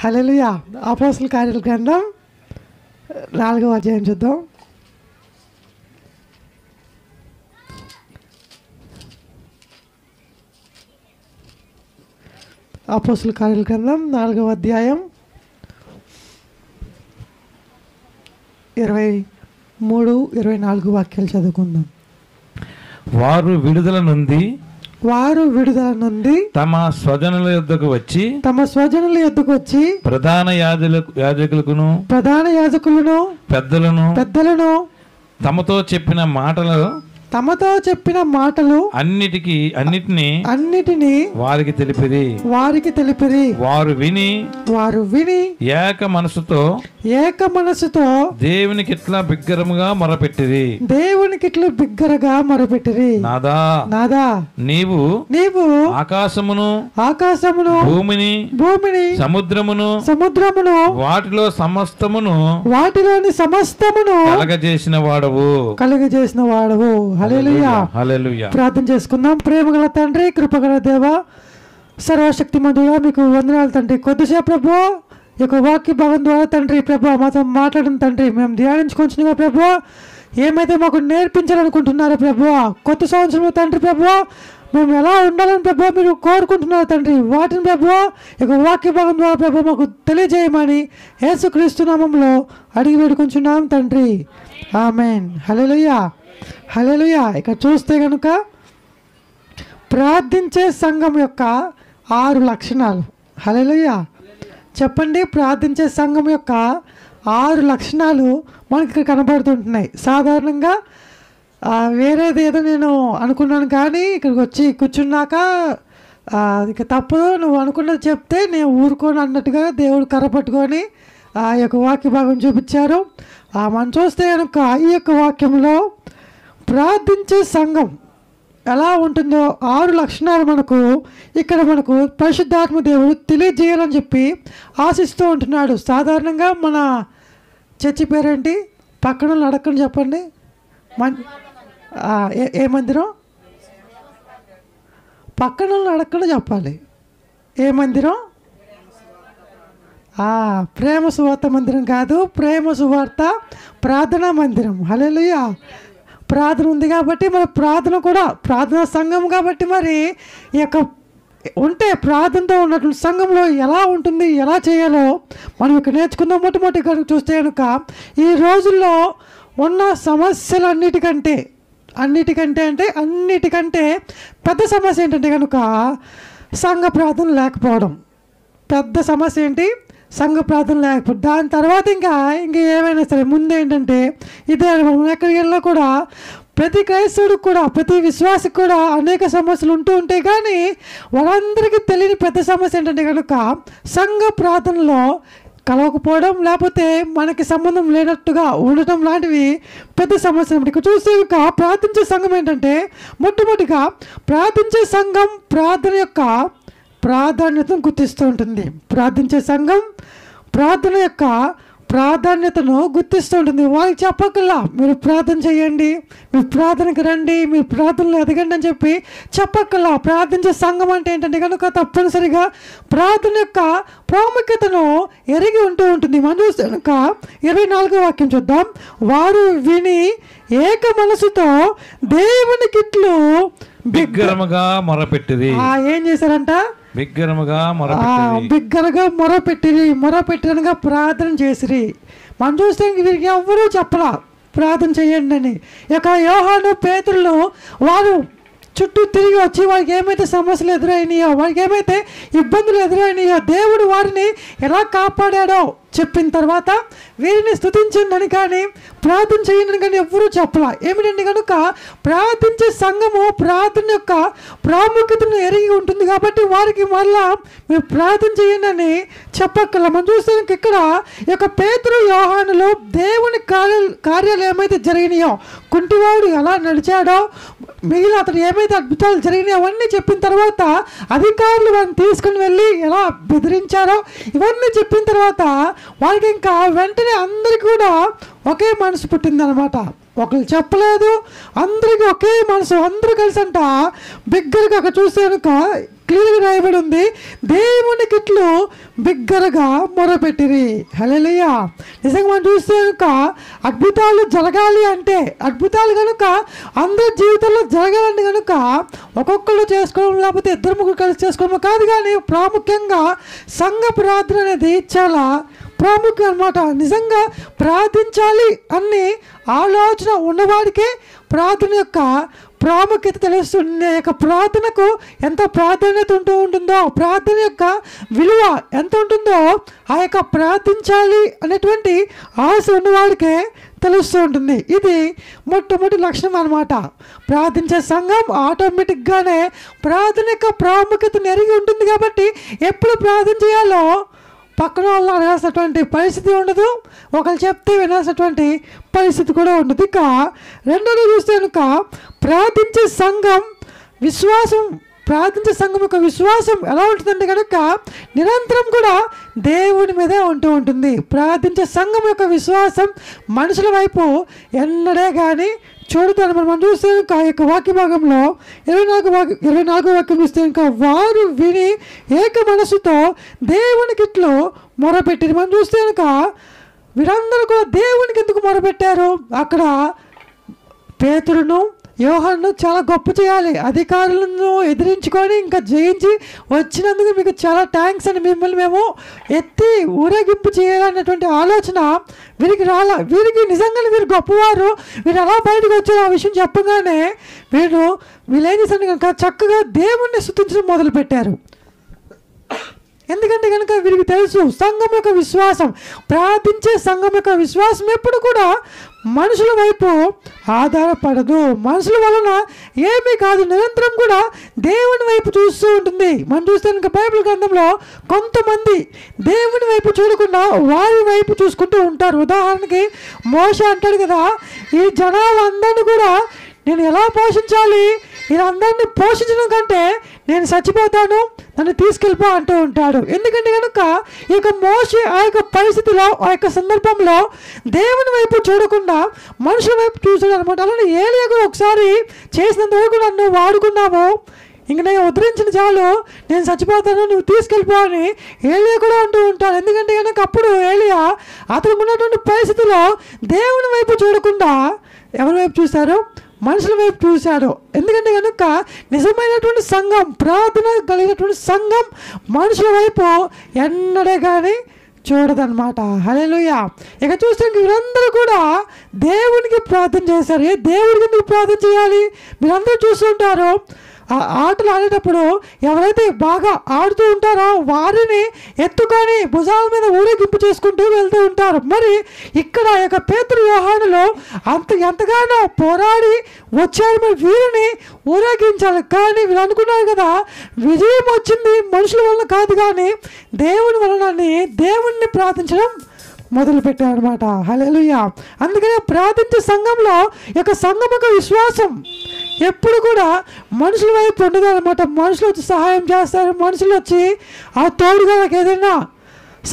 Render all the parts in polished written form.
హల్లెలూయా. అపోస్తలుల కార్యాల గ్రంథం 4వ అధ్యాయం చూద్దాం. అపోస్తలుల కార్యాల గ్రంథం 4వ అధ్యాయం 23-24 వాక్యాలు చదువుకుందాం. వారు విడుదల నుండి తమ స్వజనుల యొద్దకు వచ్చి ప్రధాన యాజకులను పెద్దలను తమతో చెప్పిన మాటలు అన్నిటినీ వారికి తెలిపిరి. వారు విని ఏక మనసుతో దేవునికి ఇట్లా బిగ్గరగా మొరపెట్టిరి. నాదా నీవు ఆకాశమును భూమిని సముద్రమును వాటిలోని సమస్తమును కలగజేసిన వాడవు. హల్లెలూయా. హల్లెలూయా. ప్రార్థన చేసుకుందాం. ప్రేమగల తండ్రి, కృపగల దేవ, సర్వశక్తిమంతుడా, మీకు వందనాలు తండ్రి. కొద్దిసేపు ప్రభు ఈ యొక్క వాక్య భాగం ద్వారా తండ్రి ప్రభు మాతో మాట్లాడిన తండ్రి మేము ధ్యానించుకుంటున్నాగా ప్రభు, ఏమైతే మాకు నేర్పించాలనుకుంటున్నారో ప్రభు, కొత్త సంవత్సరం తండ్రి ప్రభు మేము ఎలా ఉండాలని ప్రభు మీరు కోరుకుంటున్నారు తండ్రి, వాటిని ప్రభు ఈ యొక్క వాక్య భాగం ద్వారా ప్రభు మాకు తెలియజేయమని యేసుక్రీస్తు నామములో అడిగి వేడుకుంటున్నాం తండ్రి. ఆమేన్. హల్లెలూయా. హల్లెలూయా. ఇక్కడ చూస్తే కనుక ప్రార్థించే సంఘం యొక్క 6 లక్షణాలు. హల్లెలూయా. చెప్పండి, ప్రార్థించే సంఘం యొక్క 6 లక్షణాలు మనకి ఇక్కడ కనబడుతుంటున్నాయి. సాధారణంగా వేరేది ఏదో నేను అనుకున్నాను, కానీ ఇక్కడికి వచ్చి కూర్చున్నాక ఇక తప్పదు, నువ్వు అనుకున్నది చెప్తే నేను ఊరుకోను అన్నట్టుగా దేవుడు కర్రపట్టుకొని ఆ యొక్క వాక్య భాగం చూపించారు. మనం చూస్తే కనుక ఈ యొక్క వాక్యంలో ప్రార్థించే సంఘం ఎలా ఉంటుందో 6 లక్షణాలు మనకు పరిశుద్ధాత్మ దేవుడు తెలియజేయాలని చెప్పి ఆశిస్తూ ఉంటున్నాడు. సాధారణంగా మన చర్చి పేరేంటి? పక్కన అడగని చెప్పండి. ఏ మందిరం? పక్కన అడగకుండా చెప్పాలి. ఏ మందిరం? ప్రేమ సువార్త మందిరం కాదు, ప్రేమ సువార్త ప్రార్థనా మందిరం. హల్లెలూయా. ప్రార్థన ఉంది కాబట్టి మరి ప్రార్థన కూడా ప్రార్థనా సంఘం కాబట్టి మరి ఈ యొక్క ఉంటే ప్రార్థనతో ఉన్నటువంటి సంఘంలో ఎలా ఉంటుంది, ఎలా చేయాలో మనం ఇక్కడ నేర్చుకుందాం. మొట్టమొదటి కనుక చూస్తే కనుక ఈ రోజుల్లో ఉన్న సమస్యలన్నిటికంటే పెద్ద సమస్య ఏంటంటే కనుక సంఘ ప్రార్థన లేకపోవడం. పెద్ద సమస్య ఏంటి? సంఘ ప్రార్థన లేకపోతే దాని తర్వాత ఇంకా ఏమైనా సరే ముందు ఏంటంటే ఇదే మనం ఎక్కడికి వెళ్ళినా కూడా ప్రతి క్రైస్తవుడికి కూడా ప్రతి విశ్వాసికి కూడా అనేక సమస్యలు ఉంటూ ఉంటాయి, కానీ వాళ్ళందరికీ తెలియని పెద్ద సమస్య ఏంటంటే కనుక సంఘ ప్రార్థనలో కలవకపోవడం, లేకపోతే మనకి సంబంధం లేనట్టుగా ఉండటం లాంటివి పెద్ద సమస్య. ఇక్కడ చూస్తే ప్రార్థించే సంఘం ఏంటంటే మొట్టమొదటిగా ప్రార్థించే సంఘం ప్రార్థన యొక్క ప్రాధాన్యతను గుర్తిస్తూ ఉంటుంది. ప్రార్థించే సంఘం ప్రార్థన యొక్క ప్రాధాన్యతను గుర్తిస్తూ ఉంటుంది. వాళ్ళకి చెప్పకల్లా మీరు ప్రార్థన చేయండి, మీరు ప్రార్థనకి రండి, మీరు ప్రార్థనలో ఎదగండి అని చెప్పి చెప్పకల్లా ప్రార్థించే సంఘం అంటే ఏంటంటే కనుక తప్పనిసరిగా ప్రార్థన యొక్క ప్రాముఖ్యతను ఎరిగి ఉంటూ ఉంటుంది. మనం చూస్తే కనుక 24వ వాక్యం చూద్దాం. వారు విని ఏక మనసుతో దేవునికిట్లు బిగ్గరగా మొరపెట్టిరి. ఏం చేశారంట? బిగ్గరగా మొరపెట్టిరనగా ప్రార్థన చేసిరి. మనం చూస్తే వీరికి ఎవ్వరూ చెప్పలా ప్రార్థన చేయండి అని. ఇక యోహాను, పేతురులు వారు చుట్టూ తిరిగి వచ్చి వారికి ఏమైతే సమస్యలు ఎదురైనాయో, వారికి ఏమైతే ఇబ్బందులు ఎదురైనాయో, దేవుడు వారిని ఎలా కాపాడాడో చెప్పిన తర్వాత వీరిని స్తుతించండి కానీ ప్రార్థన చేయండి కానీ ఎవ్వరూ చెప్పలా. ఏమిటండి కనుక ప్రార్థించే సంఘము ప్రార్థన యొక్క ప్రాముఖ్యతను ఎరిగి ఉంటుంది కాబట్టి వారికి మళ్ళా మీరు ప్రార్థన చేయండి అని చెప్పక్కర్లా. మనం చూస్తే ఇక్కడ ఈ యొక్క పేతురు, యోహానులు దేవుని కార్యాలు ఏమైతే జరిగినాయో, కుంటివాడు ఎలా నడిచాడో, మిగిలిన అతను ఏమైతే అద్భుతాలు జరిగినాయో అవన్నీ చెప్పిన తర్వాత అధికారులు వారిని తీసుకుని వెళ్ళి ఎలా బెదిరించారో ఇవన్నీ చెప్పిన తర్వాత వారికి ఇంకా వెంటనే అందరికీ కూడా ఒకే మనసు పుట్టిందనమాట. ఒకరు చెప్పలేదు, అందరికీ ఒకే మనసు, అందరూ కలిసి అంట బిగ్గరగా అక్కడ చూస్తే కనుక క్లియర్గా రాయబడి ఉంది, దేవునికి ఇట్లు బిగ్గరగా మొరపెట్టిరి. హల్లెలూయా. నిజంగా మనం చూస్తే కనుక అద్భుతాలు జరగాలి అంటే, అద్భుతాలు కనుక అందరి జీవితంలో జరగాలంటే కనుక ఒక్కొక్కరు చేసుకోవడం లేకపోతే ఇద్దరు ముగ్గురు కలిసి చేసుకోవడం కాదు, కానీ ప్రాముఖ్యంగా సంఘ ప్రార్థన అనేది చాలా ప్రాముఖ్యం అన్నమాట. నిజంగా ప్రార్థించాలి అనే ఆలోచన ఉన్నవాడికే ప్రార్థన యొక్క ప్రాముఖ్యత తెలుస్తుంది. ఆ యొక్క ప్రార్థనకు ఎంత ప్రాధాన్యత ఉంటుందో, ప్రార్థన యొక్క విలువ ఎంత ఉంటుందో ఆ యొక్క ప్రార్థించాలి అనేటువంటి ఆశ ఉన్నవాడికే తెలుస్తూ ఉంటుంది. ఇది మొట్టమొదటి లక్షణం అన్నమాట. ప్రార్థించే సంఘం ఆటోమేటిక్గానే ప్రార్థన యొక్క ప్రాముఖ్యతను ఎరిగి ఉంటుంది. కాబట్టి ఎప్పుడు ప్రార్థన చేయాలో పక్కన వాళ్ళు అడగాల్సినటువంటి పరిస్థితి ఉండదు, ఒకరు చెప్తే వినాల్సినటువంటి పరిస్థితి కూడా ఉండదు. ఇక రెండోది చూస్తే కనుక ప్రార్థించే సంఘం విశ్వాసం, ప్రార్థించే సంఘం యొక్క విశ్వాసం ఎలా ఉంటుందంటే కనుక నిరంతరం కూడా దేవుని మీదే ఉంటూ ఉంటుంది. ప్రార్థించే సంఘం యొక్క విశ్వాసం మనుషుల వైపు ఎన్నడే కానీ చూడతారు. మనం చూస్తే ఇంకా ఈ యొక్క వాక్య భాగంలో 24 వాక్యం చూస్తే ఇంకా వారు విని ఏక మనసుతో దేవునికి ఇట్లు మొరపెట్టారు. మనం చూస్తే కనుక వీరందరూ కూడా దేవునికి ఎందుకు మొరపెట్టారు? అక్కడ పేతురును యోహాను చాలా గొప్ప చేయాలి, అధికారులను ఎదిరించుకొని ఇంకా జయించి వచ్చినందుకు మీకు చాలా థ్యాంక్స్ అని మిమ్మల్ని మేము ఎత్తి ఊరేగింపు చేయాలన్నటువంటి ఆలోచన వీరికి వీరికి నిజంగానే వీరు గొప్పవారు, వీరు ఎలా బయటకు వచ్చారు ఆ విషయం చెప్పగానే వీళ్ళు ఏం చేశారు కనుక చక్కగా దేవుణ్ణి స్తుతించడం మొదలుపెట్టారు. ఎందుకంటే కనుక వీరికి తెలుసు సంఘం యొక్క విశ్వాసం, ప్రార్థించే సంఘం యొక్క విశ్వాసం ఎప్పుడు కూడా మనుషుల వైపు ఆధారపడదు, మనుషుల వలన ఏమీ కాదు, నిరంతరం కూడా దేవుని వైపు చూస్తూ ఉంటుంది. మనం చూస్తే కనుక బైబిల్ గ్రంథంలో కొంతమంది దేవుని వైపు చూడకుండా వారి వైపు చూసుకుంటూ ఉంటారు. ఉదాహరణకి మోషే అంటాడు కదా, ఈ జనాలందరినీ కూడా నేను ఎలా పోషించాలి, వీళ్ళందరినీ పోషించడం కంటే నేను చచ్చిపోతాను, నన్ను తీసుకెళ్ళిపో అంటూ ఉంటాడు. ఎందుకంటే కనుక ఈ యొక్క మోషే ఆ యొక్క పరిస్థితిలో ఆ యొక్క సందర్భంలో దేవుని వైపు చూడకుండా మనుషుల వైపు చూసాడు అనమాట. అలానే ఏలియా కూడా ఒకసారి చేసినంత వరకు నన్ను వాడుకున్నావు, ఇంక నేను ఉద్ధరించిన చాలు, నేను చచ్చిపోతాను, నువ్వు తీసుకెళ్ళిపో అని ఏలియా కూడా అంటూ ఉంటాడు. ఎందుకంటే కనుక అప్పుడు ఏలియా అతనికి ఉన్నటువంటి పరిస్థితిలో దేవుని వైపు చూడకుండా ఎవరి వైపు చూశారు? మనుషుల వైపు చూశాడు. ఎందుకంటే కనుక నిజమైనటువంటి సంఘం, ప్రార్థన కలిగినటువంటి సంఘం మనుషుల వైపు ఎన్నడే కానీ చూడదన్నమాట. హల్లెలూయా. ఇక చూస్తే వీరందరూ కూడా దేవునికి ప్రార్థన చేశారు. దేవుడికి ఎందుకు ప్రార్థన చేయాలి? మీరందరూ చూస్తుంటారు, ఆ ఆటలు ఆడేటప్పుడు ఎవరైతే బాగా ఆడుతూ ఉంటారో వారిని ఎత్తుకొని భుజాల మీద ఊరేగింపు చేసుకుంటూ వెళ్తూ ఉంటారు. మరి ఇక్కడ ఈ యొక్క పేతురు యోహానులో ఎంతగానో పోరాడి వచ్చారు, మరి వీరిని ఊరేగించాలి. కానీ వీళ్ళు అనుకున్నారు కదా విజయం వచ్చింది మనుషుల వలన కాదు కానీ దేవుని వలనని దేవుణ్ణి ప్రార్థించడం మొదలుపెట్టారు అనమాట. హల్లెలూయా. అందుకనే ప్రార్థించే సంఘంలో యొక్క సంఘం యొక్క విశ్వాసం ఎప్పుడు కూడా మనుషుల వైపు ఉండదు అనమాట. మనుషులు వచ్చి సహాయం చేస్తారు, మనుషులు వచ్చి ఆ తోడుగా నాకు ఏదైనా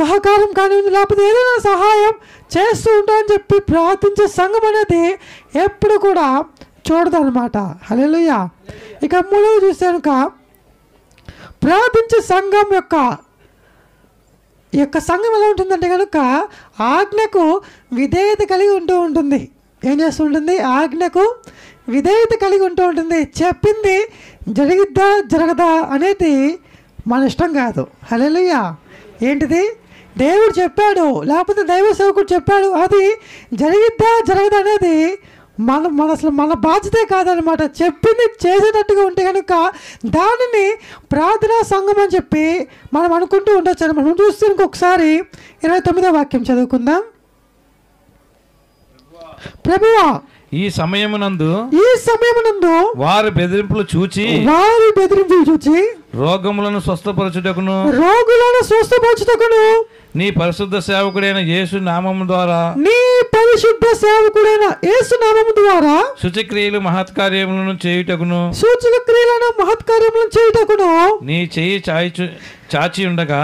సహకారం కానివ్వండి లేకపోతే ఏదైనా సహాయం చేస్తూ ఉంటారని చెప్పి ప్రార్థించే సంఘం అనేది ఎప్పుడు కూడా చూడదు అనమాట. హల్లెలూయా. ఇక మూడవది చూస్తే కనుక ప్రార్థించే సంఘం ఈ యొక్క సంఘం ఎలా ఉంటుందంటే కనుక ఆజ్ఞకు విధేయత కలిగి ఉంటూ ఉంటుంది. ఏం చేస్తూ ఉంటుంది? ఆజ్ఞకు విధేయత కలిగి ఉంటూ ఉంటుంది. చెప్పింది జరిగిద్దా జరగదా అనేది మన ఇష్టం కాదు. హల్లెలూయా. ఏంటిది? దేవుడు చెప్పాడు లేకపోతే దైవ సేవకుడు చెప్పాడు, అది జరిగిద్దా జరగదా అనేది అసలు మన బాధ్యతే కాదనమాట. చెప్పింది చేసేటట్టుగా ఉంటే కనుక దానిని ప్రార్థనా సంఘం అని చెప్పి మనం అనుకుంటూ ఉండొచ్చు. మనం చూస్తే ఇంకొకసారి 29వ వాక్యం చదువుకుందాం. ప్రభువా ఈ సమయమునందు వారి బెదిరింపులు చూచి రోగములను స్వస్థపరచుటకును నీ పరిశుద్ధ సేవకుడైన యేసు నామము ద్వారా సూచక్రియలు మహత్కార్యములను చేయుటకును మహత్కార్యములను చేయుటకును నీ చెయ్యి చాచి ఉండగా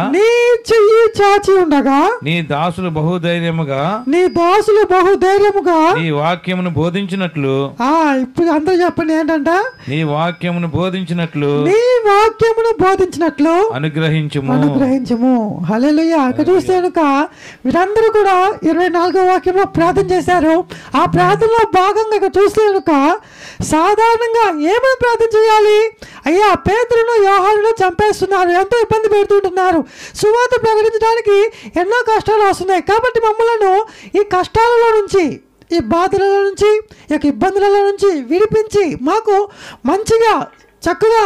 చెయ్యి చాచి ఉండగా నీ దాసులు బహుధైర్యముగా నీ వాక్యమును బోధించినట్లు. ఇప్పుడు అందరూ చెప్పండి ఏంటంట? నీ వాక్యమును బోధించినట్లు అనుగ్రహించుము. హల్లెలూయా. ఇక్కడ చూస్తే కనుక వీరందరూ కూడా 24వ వాక్యంలో ప్రార్థన చేశారు. ఆ ప్రార్థనలో భాగంగా ఇక్కడ చూస్తే కనుక సాధారణంగా ఏమని ప్రార్థన చేయాలి? అయ్యా, పేతురును యోహానును చంపేస్తున్నారు, ఎంతో ఇబ్బంది పెడుతుంటున్నారు, సువార్త ప్రకటించడానికి ఎన్నో కష్టాలు వస్తున్నాయి, కాబట్టి మమ్మలను ఈ కష్టాలలో నుంచి, ఈ బాధలలో నుంచి, ఈ యొక్క ఇబ్బందులలో నుంచి విడిపించి మాకు మంచిగా చక్కగా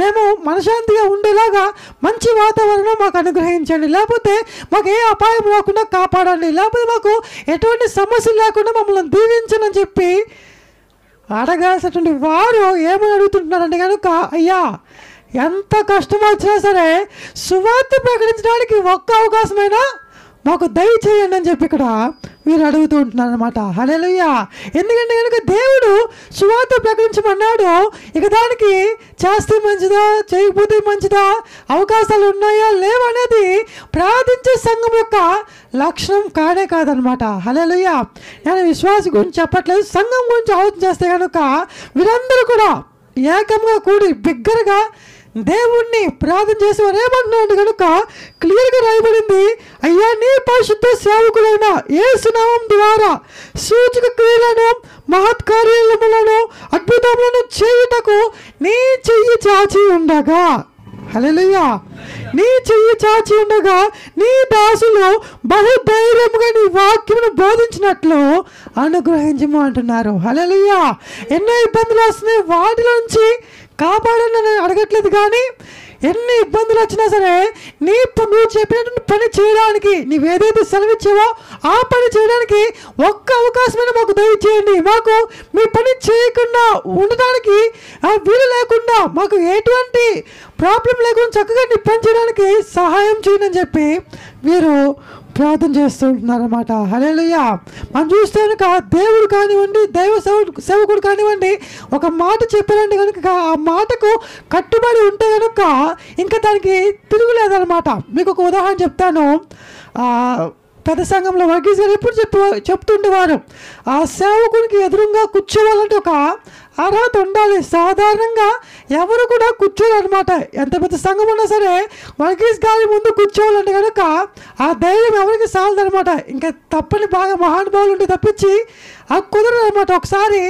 మేము మనశాంతిగా ఉండేలాగా మంచి వాతావరణం మాకు అనుగ్రహించండి, లేకపోతే మాకు ఏ అపాయం రాకుండా కాపాడండి, లేకపోతే మాకు ఎటువంటి సమస్యలు లేకుండా మమ్మల్ని దీవించని చెప్పి అడగాల్సినటువంటి వారు ఏమని అడుగుతుంటున్నారంటే కనుక, అయ్యా ఎంత కష్టం వచ్చినా సరే సువార్త ప్రకటించడానికి ఒక్క అవకాశమైనా మాకు దయచేయండి అని చెప్పి ఇక్కడ మీరు అడుగుతూ ఉంటున్నారు అనమాట. హల్లెలూయా. ఎందుకంటే కనుక దేవుడు సువార్త ప్రకటించమన్నాడు. ఇక దానికి చేస్తే మంచిదా, చేయకపోతే మంచిదా, అవకాశాలు ఉన్నాయా లేవా అనేది ప్రార్థించే సంఘం యొక్క లక్షణం కానే కాదనమాట. హల్లెలూయా. నేను విశ్వాసం గురించి చెప్పట్లేదు, సంఘం గురించి ఆలోచన చేస్తే కనుక వీరందరూ కూడా ఏకంగా కూడి బిగ్గరగా దేవుణ్ణి ప్రార్థన చేసేవారు. ఏమంటున్నాడు కనుక క్లియర్గా రాయబడింది, అయ్యా నీ పరిశుద్ధ సేవకులైన యేసు నామం ద్వారా సూచక క్రియలను, మహత్కార్యములను, అద్భుతములను చేయుటకు నీ చెయ్యి చాచి ఉండగా, హల్లెలూయా, నీ చెయ్యి చాచి ఉండగా నీ దాసులు బహుధైర్యముగా నీ వాక్యమును బోధించినట్లు అనుగ్రహించము అంటున్నారు. హల్లెలూయా. ఎన్నో ఇబ్బందులు వస్తున్నాయి, వాటిలో నుంచి కాపాడని అడగట్లేదు, కానీ ఎన్ని ఇబ్బందులు వచ్చినా సరే నువ్వు చెప్పినటువంటి పని చేయడానికి, నీవేదైతే సెలవిచ్చావో ఆ పని చేయడానికి ఒక్క అవకాశమైనా మాకు దయచేయండి, మాకు మీ పని చేయకుండా ఉండడానికి వీలు లేకుండా, మాకు ఎటువంటి ప్రాబ్లం లేకుండా చక్కగా నీ పని చేయడానికి సహాయం చేయండి అని చెప్పి వీరు ప్రార్థన చేస్తూ ఉంటున్నారన్నమాట. హల్లెలూయా. మనం చూస్తే కనుక దేవుడు కానివ్వండి, దైవ సేవకుడు కానివ్వండి, ఒక మాట చెప్పారంటే కనుక ఆ మాటకు కట్టుబడి ఉంటే కనుక ఇంకా దానికి తిరుగులేదన్నమాట. మీకు ఒక ఉదాహరణ చెప్తాను. పెద్ద సంఘంలో వర్గీస్ గారు ఎప్పుడు చెప్తుండేవారు, ఆ సేవకునికి ఎదురుగా కూర్చోవాలంటే ఒక అర్హత ఉండాలి. సాధారణంగా ఎవరు కూడా కూర్చోరు అనమాట. ఎంత పెద్ద సంఘం ఉన్నా సరే వర్గీస్ గారి ముందు కూర్చోవాలంటే కనుక ఆ ధైర్యం ఎవరికి సాలదనమాట. ఇంకా తప్పని బాగా మహానుభావులు ఉంటే తప్పించి అది కుదరదు అనమాట. ఒకసారి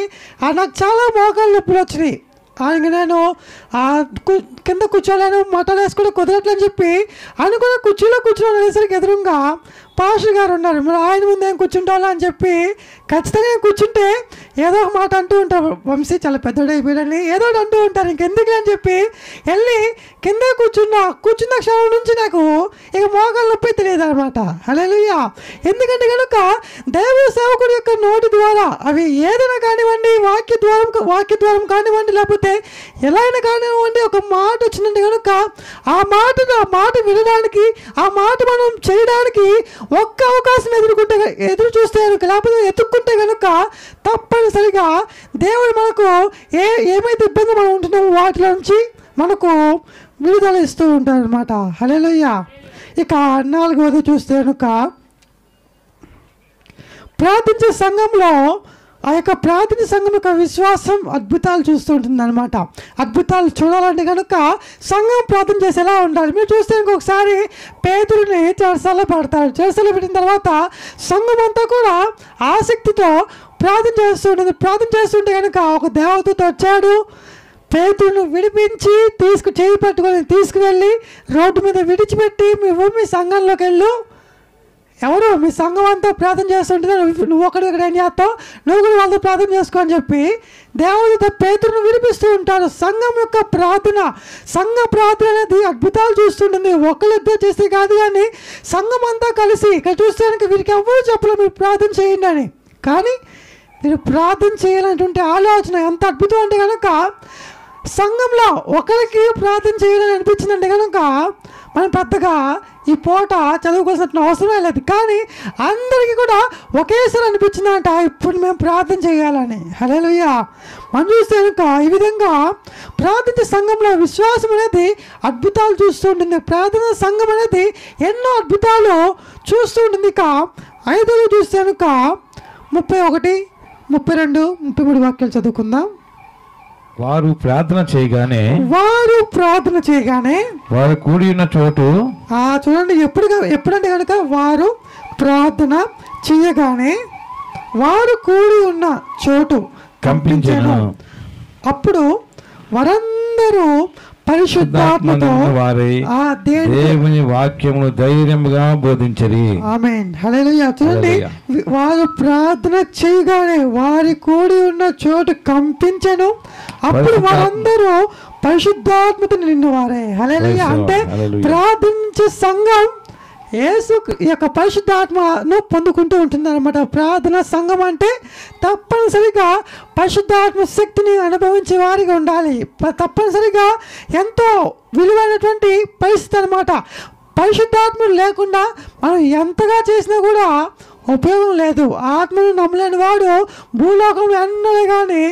నాకు చాలా మోకాలు నొప్పులు వచ్చినాయి, ఇంక నేను కింద కూర్చోలేను, మటలు వేసుకుని కుదరట్లని చెప్పి అనుకున్న కుర్చీలో కూర్చోని అనేసరికి ఎదురుగా పాస్టర్ గారు ఉన్నారు. మరి ఆయన ముందు ఏం కూర్చుంటాలో అని చెప్పి ఖచ్చితంగా కూర్చుంటే ఏదో ఒక మాట అంటూ ఉంటారు, వంశీ చాలా పెద్దోడైపోయాడని ఏదో అంటూ ఉంటారు. ఇంకెందుకు అని చెప్పి వెళ్ళి కింద కూర్చున్న క్షణం నుంచి నాకు ఇక మోకాలు నొప్పి తెలియదు అనమాట. హల్లెలూయా. ఎందుకంటే కనుక దైవ సేవకుడి యొక్క నోటి ద్వారా అవి ఏదైనా కానివ్వండి, వాక్య ద్వారం కానివ్వండి, లేకపోతే ఎలా అయినా కానివ్వండి, ఒక మాట వచ్చిందంటే కనుక ఆ మాట వినడానికి, ఆ మాట మనం చేయడానికి ఒక్క అవకాశం ఎదురు చూస్తే కనుక, లేకపోతే ఎత్తుక్కుంటే కనుక తప్పనిసరిగా దేవుడు మనకు ఏమైతే ఇబ్బంది మనం ఉంటున్నామో వాటిలో నుంచి మనకు విడుదల ఇస్తూ ఉంటారు అనమాట. హల్లెలూయా. ఇక 4వది చూస్తే కనుక ప్రార్థించే సంఘంలో ఆ యొక్క ప్రార్థన సంఘం యొక్క విశ్వాసం అద్భుతాలు చూస్తూ ఉంటుంది అనమాట. అద్భుతాలు చూడాలంటే కనుక సంఘం ప్రార్థన చేసేలా ఉండాలి. మీరు చూస్తే ఇంకొకసారి పేతురుని చెరసాలలో పెడతారు. చెరసాలలో పెట్టిన తర్వాత సంఘం అంతా కూడా ఆసక్తితో ప్రార్థన చేస్తుంటుంది. ప్రార్థన చేస్తుంటే కనుక ఒక దేవదూత వచ్చాడు, పేతురును విడిపించి చేయి పట్టుకొని తీసుకువెళ్ళి రోడ్డు మీద విడిచిపెట్టి మీ సంఘంలోకి వెళ్ళు, ఎవరు మీ సంఘం అంతా ప్రార్థన చేస్తుంటే నువ్వు ఒకటి ఏం చేస్తావు, నువ్వు కూడా వాళ్ళతో ప్రార్థన చేసుకో అని చెప్పి దేవుడితో పేతురును విడిపిస్తూ ఉంటారు. సంఘం యొక్క సంఘ ప్రార్థన అనేది అద్భుతాలు చూస్తుంటుంది. ఒకళ్ళిద్దరు చేస్తే కాదు, కానీ సంఘం అంతా కలిసి ఇక్కడ చూస్తే వీరికి ఎవరు చెప్పలేదు మీరు ప్రార్థన చేయండి అని, కానీ మీరు ప్రార్థన చేయాలనేటువంటి ఆలోచన ఎంత అద్భుతం అంటే కనుక సంఘంలో ఒకరికి ప్రార్థన చేయాలని అనిపించిందంటే కనుక మనం పెద్దగా ఈ పూట చదువుకోవాల్సిన అవసరమే లేదు. కానీ అందరికీ కూడా ఒకేసారి అనిపించిందంట ఇప్పుడు మేము ప్రార్థన చేయాలని. హల్లెలూయా. మనం చూస్తే కనుక ఈ విధంగా ప్రార్థించే సంఘంలో విశ్వాసం అనేది అద్భుతాలు చూస్తూ ఉంటుంది. ప్రార్థన సంఘం అనేది ఎన్నో అద్భుతాలు చూస్తూ ఉంటుంది. ఇక 5వ చూస్తే కనుక 31, 32, 33 వాక్యాలు చదువుకుందాం. వారు ప్రార్థన చేయగానే వారు కూడి ఉన్న చోటు చూడండి, ఎప్పుడంటే కనుక వారు ప్రార్థన చేయగానే వారు కూడి ఉన్న చోటు కంపించెను. అప్పుడు వారందరూ పరిశుద్ధాత్మతో దేవుని వాక్యమును ధైర్యముగా బోధించరి. ఆమేన్. హల్లెలూయా. చూడండి, వారు ప్రార్థన చేయగానే వారి కూడి ఉన్న చోటు కంపించెను. అప్పుడు వారందరూ పరిశుద్ధాత్మతో నిండినవారే. హల్లెలూయా. అంటే ప్రార్థించే సంఘం యేసు యొక్క పరిశుద్ధాత్మను పొందుకుంటూ ఉంటుంది అనమాట. ప్రార్థన సంఘం అంటే తప్పనిసరిగా పరిశుద్ధాత్మ శక్తిని అనుభవించే వారిగా ఉండాలి. తప్పనిసరిగా ఎంతో విలువైనటువంటి పరిస్థితి అనమాట. పరిశుద్ధాత్మ లేకుండా మనం ఎంతగా చేసినా కూడా ఉపయోగం లేదు. ఆత్మను నమ్మలేని వాడు భూలోకంలో ఎన్నడూ కానీ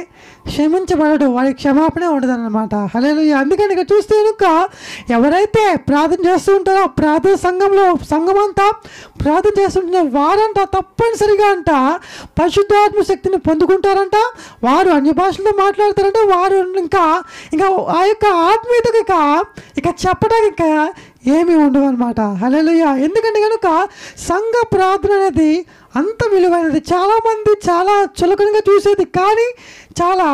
క్షమించబడడు, వాడికి క్షమాపణ ఉండదన్నమాట. హల్లెలూయా. అందుకని ఇక్కడ చూస్తే కనుక ఎవరైతే ప్రార్థన చేస్తూ ఉంటారో ప్రార్థన సంఘం అంతా ప్రార్థన చేస్తుంటున్న వారంట తప్పనిసరిగా అంట పరిశుద్ధాత్మ శక్తిని పొందుకుంటారంట. వారు అన్య భాషల్లో మాట్లాడతారంట. వారు ఇంకా ఆ యొక్క ఆత్మీయతకి ఇక చెప్పడానికి ఏమీ ఉండవు అనమాట. హల్లెలూయా. ఎందుకంటే కనుక సంఘ ప్రార్థన అనేది అంత విలువైనది. చాలామంది చాలా చులకనగా చూసేది, కానీ చాలా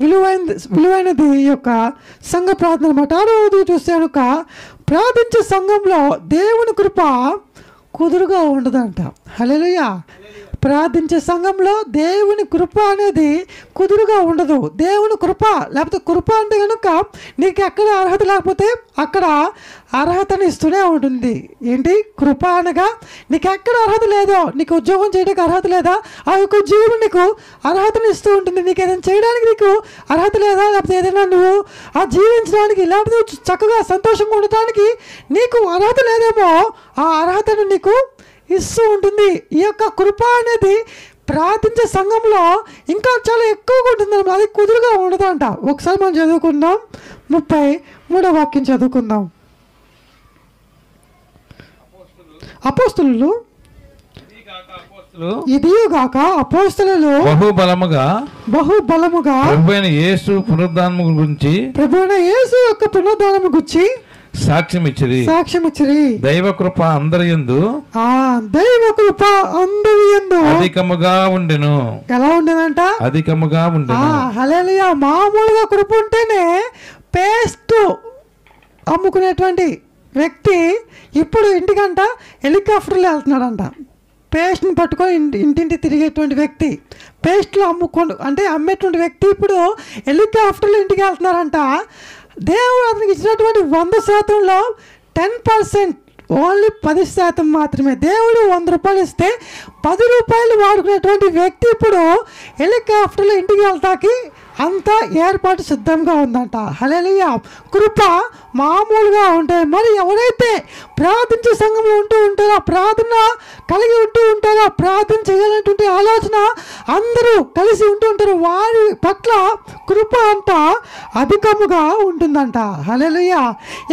విలువైనది ఈ యొక్క సంఘ ప్రార్థన అనమాట. 6వ చూస్తే కనుక ప్రార్థించే సంఘంలో దేవుని కృప కుదురుగా ఉండదంట. హల్లెలూయా. ప్రార్థించే సంఘంలో దేవుని కృప అనేది కుదురుగా ఉండదు. దేవుని కృప లేకపోతే కృప అంటే కనుక నీకు ఎక్కడ అర్హత లేకపోతే అక్కడ అర్హతని ఇస్తూనే ఉంటుంది. ఏంటి కృప అనగా నీకు ఎక్కడ అర్హత లేదో, నీకు ఉద్యోగం చేయడానికి అర్హత లేదా, ఆ యొక్క ఉద్యోగం నీకు అర్హతని ఇస్తూ ఉంటుంది. నీకు ఏదైనా చేయడానికి నీకు అర్హత లేదా, లేకపోతే ఏదైనా నువ్వు ఆ జీవించడానికి లేకపోతే చక్కగా సంతోషంగా ఉండటానికి నీకు అర్హత లేదేమో, ఆ అర్హతను నీకు ఇస్తూ ఉంటుంది. ఈ యొక్క కృప అనేది ప్రార్థించే సంఘంలో ఇంకా చాలా ఎక్కువగా ఉంటుంది. అది కుదురుగా ఉండదంట. ఒకసారి మనం చదువుకుందాం. 33వ వాక్యం చదువుకుందాం. అపోస్తలులు ఇదిగాక అపోస్తలులు బహుబలముగా ప్రభువైన యేసు పునరుద్ధానము యొక్క పునరుద్ధానము గురించి సాక్ష్యం ఇచ్చిరి. దైవ కృప అందరి యందు అధికముగా ఉండెను. ఎలా ఉండేనంట? అధికముగా ఉండెను. హల్లెలూయా. మామూలుగా కృప ఉంటేనే పేస్ట్ అమ్ముకునేటువంటి వ్యక్తి ఇప్పుడు ఇంటికంట హెలికాప్టర్లో వెళ్తున్నాడంట. పేస్ట్ని పట్టుకొని ఇంటింటి తిరిగేటువంటి వ్యక్తి, పేస్ట్లు అమ్మేటువంటి వ్యక్తి ఇప్పుడు హెలికాప్టర్లో ఇంటికి వెళ్తున్నారంట. దేవుడు అతనికి ఇచ్చినటువంటి 100%లో 10%, ఓన్లీ 10% మాత్రమే. దేవుడు 100 రూపాయలు ఇస్తే 10 రూపాయలు వాడుకునేటువంటి వ్యక్తి ఇప్పుడు హెలికాప్టర్లో ఇంటికి వెళ్తాకి అంతా ఏర్పాటు సిద్ధంగా ఉందంట. హల్లెలూయా. కృప మామూలుగా ఉంటాయి. మరి ఎవరైతే ప్రార్థించే సంఘంలో ఉంటూ ఉంటారో, ప్రార్థన కలిగి ఉంటూ ఉంటారో, ప్రార్థన చేయాలనేటువంటి ఆలోచన అందరూ కలిసి ఉంటూ ఉంటారు, వారి పట్ల కృప అంట అధికముగా ఉంటుందంట. హల్లెలూయా.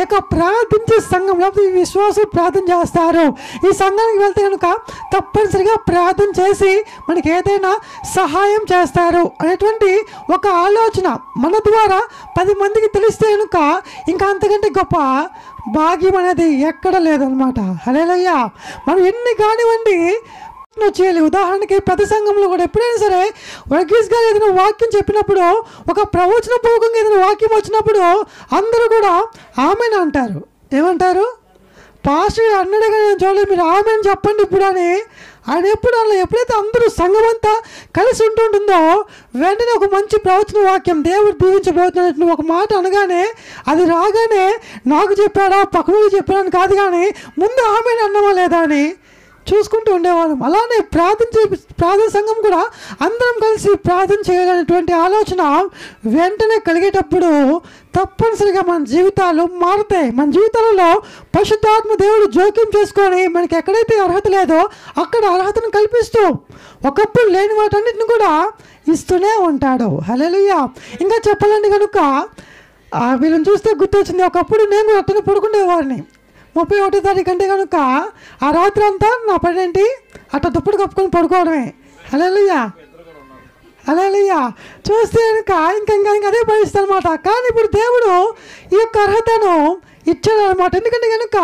ఇక ప్రార్థించే సంఘంలో విశ్వాసం ప్రార్థన చేస్తారు. ఈ సంఘానికి వెళ్తే కనుక తప్పనిసరిగా ప్రార్థన చేసి మనకి ఏదైనా సహాయం చేస్తారు అనేటువంటి ఒక ఆలోచన మన ద్వారా 10 మందికి తెలిస్తే కనుక ఇంకా అంతకంటే గొప్ప భాగ్యం అనేది ఎక్కడ లేదనమాట. హల్లెలూయా. మనం ఎన్ని కానివ్వండి చేయాలి. ఉదాహరణకి పెద్ద సంఘంలో కూడా ఎప్పుడైనా సరే వర్గీస్ గారు ఏదైనా వాక్యం చెప్పినప్పుడు, ఒక ప్రవచన పూర్వకంగా ఏదైనా వాక్యం వచ్చినప్పుడు అందరూ కూడా ఆమెను అంటారు. ఏమంటారు? పాస్టర్ అన్నాడే కానీ నేను చూడలేదు, మీరు ఆమెను చెప్పండి ఇప్పుడు అని. ఆయన ఎప్పుడైతే అందరూ సంఘం అంతా కలిసి ఉంటుంటుందో వెంటనే ఒక మంచి ప్రవచన వాక్యం, దేవుడు దీవించబోతున్నట్టు ఒక మాట అనగానే అది రాగానే నాకు చెప్పాడా పక్కనకి చెప్పాడని కాదు, కానీ ముందు ఆమెను అన్నమా లేదా అని చూసుకుంటూ ఉండేవాళ్ళం. అలానే ప్రార్థన సంఘం కూడా అందరం కలిసి ప్రార్థన చేయాలనేటువంటి ఆలోచన వెంటనే కలిగేటప్పుడు తప్పనిసరిగా మన జీవితాలు మారుతాయి. మన జీవితాలలో పరిశుద్ధాత్మ దేవుడు జోక్యం చేసుకొని మనకి ఎక్కడైతే అర్హత లేదో అక్కడ అర్హతను కల్పిస్తూ ఒకప్పుడు లేని వాటన్నిటిని కూడా ఇస్తూనే ఉంటాడు. హల్లెలూయా. ఇంకా చెప్పాలండి కనుక వీళ్ళని చూస్తే గుర్తొచ్చింది, ఒకప్పుడు నేను కూడా అతను పడుకునేవాడిని. 31వ తారీఖు అంటే కనుక ఆ రాత్రి అంతా నా పని ఏంటి, అట్లా దుప్పటి కప్పుకొని పడుకోవడమే. హల్లెలూయా హల్లెలూయా. చూస్తే కనుక ఇంకా అదే పరిస్థితి అనమాట. కానీ ఇప్పుడు దేవుడు ఈ యొక్క అర్హతను ఇచ్చాడు అనమాట. ఎందుకంటే కనుక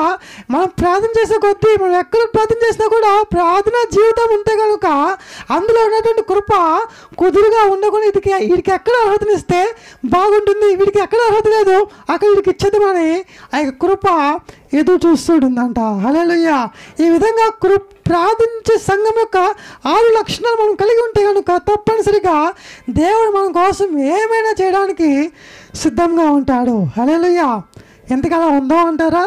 మనం ప్రార్థన చేసే కొద్దీ మనం ఎక్కడ ప్రార్థన చేసినా కూడా ప్రార్థన జీవితం ఉంటే కనుక అందులో ఉన్నటువంటి కృప కుదురుగా ఉండకుండా వీడికి ఎక్కడ అర్హతనిస్తే బాగుంటుంది, వీడికి ఎక్కడ అర్హత లేదు అక్కడ వీడికి ఇచ్చేద్దామని ఆ యొక్క కృప ఎదురు చూస్తుందంట. హల్లెలూయా. ఈ విధంగా ప్రార్థించే సంఘం యొక్క 6 లక్షణాలు మనం కలిగి ఉంటే కనుక తప్పనిసరిగా దేవుడు మన కోసం ఏమైనా చేయడానికి సిద్ధంగా ఉంటాడు. హల్లెలూయా. ఎంతకలా ఉందో అంటారా?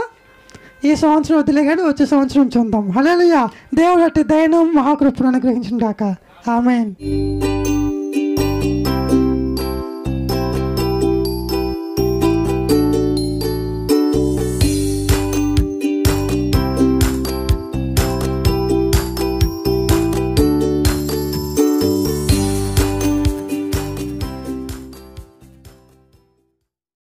ఈ సంవత్సరం వదిలే కానీ వచ్చే సంవత్సరం చూద్దాం. హల్లెలూయా. దేవుడు అట్టి దయను మహాకృపను అనుగ్రహించుగాక. ఆమేన్.